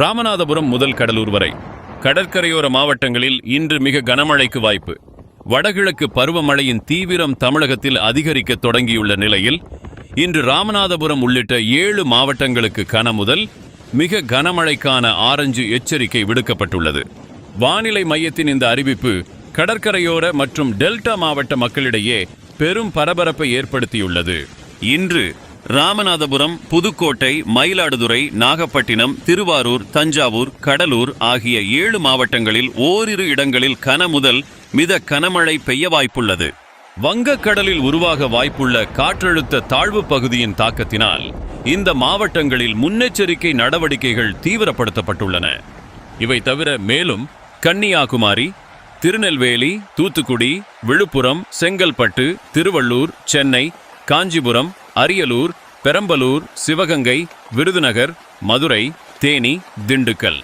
ராமநாதபுரம் முதல் கடலூர் வரை கடற்கரையோர மாவட்டங்களில் இன்று மிக கனமழைக்கு வாய்ப்பு. வடகிழக்கு பருவமழையின் தீவிரம் தமிழகத்தில் அதிகரிக்க தொடங்கியுள்ள நிலையில் இன்று ராமநாதபுரம் உள்ளிட்ட 7 மாவட்டங்களுக்கு கனமுதல் மிக கனமழைக்கான ஆரஞ்சு எச்சரிக்கை விடுக்கப்பட்டுள்ளது. வானிலை மையத்தின் இந்த அறிவிப்பு கடற்கரையோர மற்றும் டெல்டா மாவட்ட மக்களிடையே பெரும் பரபரப்பை ஏற்படுத்தியுள்ளது. இன்று ராமநாதபுரம், புதுக்கோட்டை, மயிலாடுதுறை, நாகப்பட்டினம், திருவாரூர், தஞ்சாவூர், கடலூர் ஆகிய 7 மாவட்டங்களில் ஓரிரு இடங்களில் கனமுதல் மித கனமழை பெய்ய வாய்ப்புள்ளது. வங்கக்கடலில் உருவாக வாய்ப்புள்ள காற்றழுத்த தாழ்வு பகுதியின் தாக்கத்தினால் இந்த மாவட்டங்களில் முன்னெச்சரிக்கை நடவடிக்கைகள் தீவிரப்படுத்தப்பட்டுள்ளன. இவை தவிர மேலும் கன்னியாகுமரி, திருநெல்வேலி, தூத்துக்குடி, விழுப்புரம், செங்கல்பட்டு, திருவள்ளூர், சென்னை, காஞ்சிபுரம், அரியலூர், பெரம்பலூர், சிவகங்கை, விருதுநகர், மதுரை, தேனி, திண்டுக்கல்,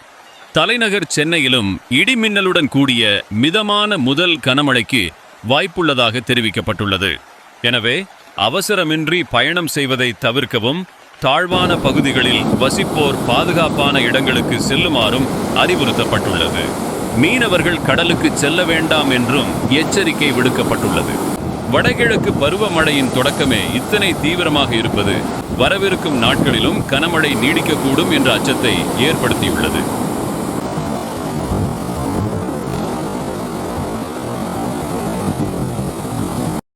தலைநகர் சென்னையிலும் இடிமின்னலுடன் கூடிய மிதமான முதல் கனமழைக்கு வாய்ப்புள்ளதாக தெரிவிக்கப்பட்டுள்ளது. எனவே அவசரமின்றி பயணம் செய்வதை தவிர்க்கவும், தாழ்வான பகுதிகளில் வசிப்போர் பாதுகாப்பான இடங்களுக்கு செல்லுமாறும் அறிவுறுத்தப்பட்டுள்ளது. மீனவர்கள் கடலுக்கு செல்ல வேண்டாம் என்றும் எச்சரிக்கை விடுக்கப்பட்டுள்ளது. வடகிழக்கு பருவமழையின் தொடக்கமே இத்தனை தீவிரமாக இருப்பது வரவிருக்கும் நாட்களிலும் கனமழை நீடிக்கக்கூடும் என்ற அச்சத்தை ஏற்படுத்தியுள்ளது.